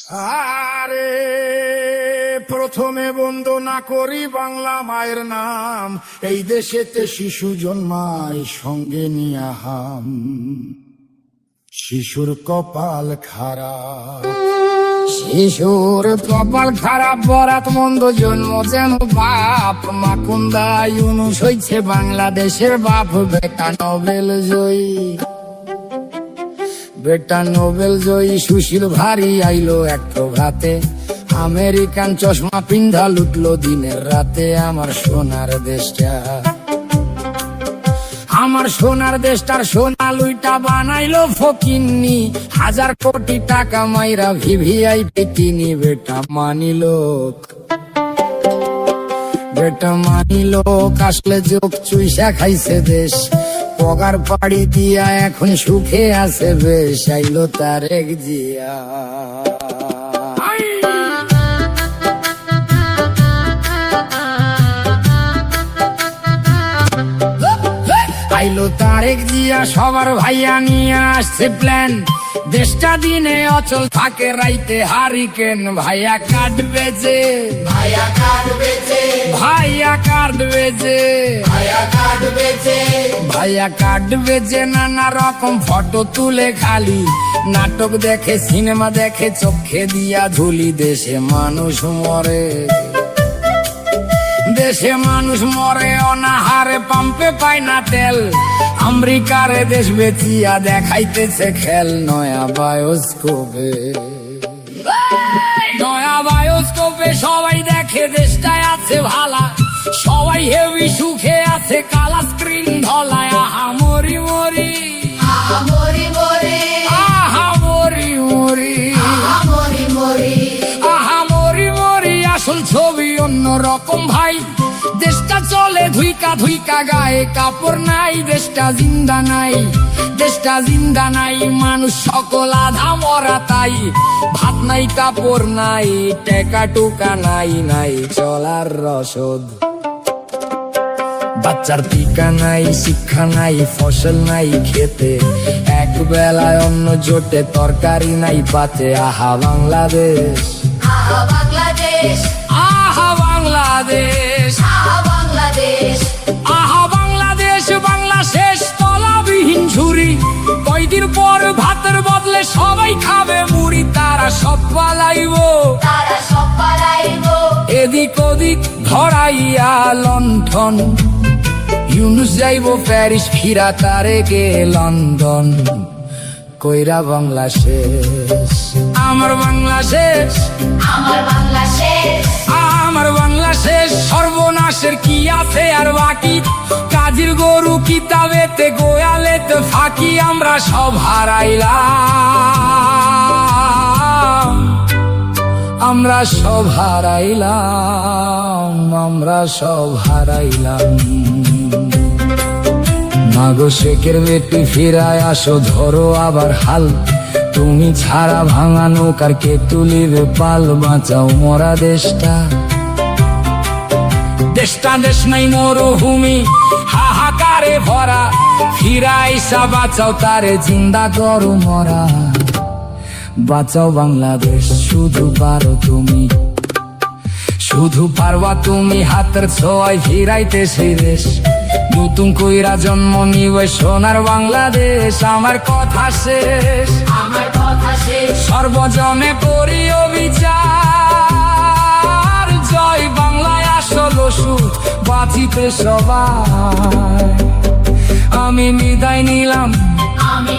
আরে প্রথমে বন্দনা করি বাংলা মায়ের নাম, এই দেশেতে শিশু জন্মায় সঙ্গে নিয়া হাম। শিশুর কপাল খারাপ, শিশুর কপাল খারাপ, বরাত মন্দ জন্ম যেন বাপ। মাকুন্দা ইউনুস হইছে বাংলাদেশের বাপ, বেটা নোবেল জয়ী, বেটা নোবেল জয়ী। সুশীল ভারী আইলো এক প্রভাতে, আমেরিকান চশমা পিন্ধা লুটলো দিনের রাতে। আমার সোনার দেশটা, আমার সোনার দেশটার সোনা লুইটা বানাইলো ফকিন্নি। 1000 কোটি টাকা মাইরা ভিভিআইপি কিনি। বেটা মানিলো, বেটা মানিলো, আসলে যোগ চুইসা খাইছে দেশ। পগার পাড়ি দিয়া এখন সুখে আছে বেশ। আইলো তারেক জিয়া, আইলো তারেক জিয়া, সবার ভাইয়া নিয়ে আসছে প্ল্যান। দেশটা দিনে অচল থাকে, রাইতে হারিকেন। ভাইয়া কাটবে যে, ভাইয়া কাটবে যে, ভাইয়া কাটবে যে, ভাইয়া কাটবে যে, ভাইয়া কাটবে যে। নানা রকম ফটো তুলে খালি, নাটক দেখে, সিনেমা দেখে, চোখে দিয়া ধুলি। দেশে মানুষ মরে, দেশে মানুষ মরে অনাহারে, পাম্পে পায় না তেল। আমেরিকারে দেশ বেচিয়া দেখাইতেছে খেল। নয়া বায়োস্কোপে, নয়া বায়োস্কোপে সবাই দেখে দেশটায় আছে ভালা। সবাই হেভি সুখে আছে, কালা স্ক্রিন ধলায়। আহা মরি মরি, আহা মরি মরি, আহা মরি মরি, আহা মরি মরি, আহা মরি মরি। আসল ছবি অন্য রকম ভাই, দেশটা চলে ধুইকা ধুইকা, গায়ে কাপড় নাই। দেশটা জিন্দা নাই, দেশটা জিন্দা নাই, মানুষ সকল আধা মরা তাই। ভাত নাই, কাপড় নাই, টেকা টুকা নাই, নাই চলার রসদ। বাচ্চার টিকা নাই, শিক্ষা নাই, ফসল নাই খেতে। এক বেলায় অন্ন জোটে, তরকারি নাই পাতে। আহা বাংলাদেশ, আহা বাংলাদেশ, আহা বাংলাদেশ, আহা বাংলাদেশ, আহা বাংলাদেশ। বাংলা শেষ তলাবিহীন ঝুরি, কয়দিন পর ভাতের বদলে সবাই খাবে মুড়ি। তারা সব পালাইবো, তারা সব পালাইবো। এদিক ওদিক ধরাইয়া লণ্ঠন। ইউনুস যাইবো প্যারিস, ফিরা তারেকে লন্ডন। কইরা বাংলা শেষ, আমার বাংলা শেষ, আমার বাংলা শেষ, আমার বাংলা শেষ। সর্বনাশের কি আছে আর বাকি? কাজীর গরু কিতাবেতে, গোয়ালেতে ফাঁকি। আমরা সব হারাইলাম, আমরা সব হারাইলাম, আমরা সব হারাইলাম। মাগো শেখের বেটি ফিরায় আসো, ধরো আবার হাল। তুমি ছাড়া ভাঙা নৌকার কে তুলিবে পাল? বাঁচাও মরা দেশটা, দেশটা দেশ নাই মরুভূমি, হাহাকারে ভরা। ফিরাইসা বাঁচাও তারে, জিন্দা করো মরা। বাঁচাও বাংলাদেশ, শুধু পারো তুমি, শুধু পারবা তুমি। হাতের ছোঁয়ায় ফিরাইতে সেই দেশ। নতুন কইরা জন্ম নিবে সোনার বাংলাদেশ। আমার কথা শেষ, আমার কথা শেষ। সর্বজনে করি অবিচার। জয় বাংলায় আসল ওষুধ, বাঁচিতে সবাই। আমি বিদায় নিলাম, আমি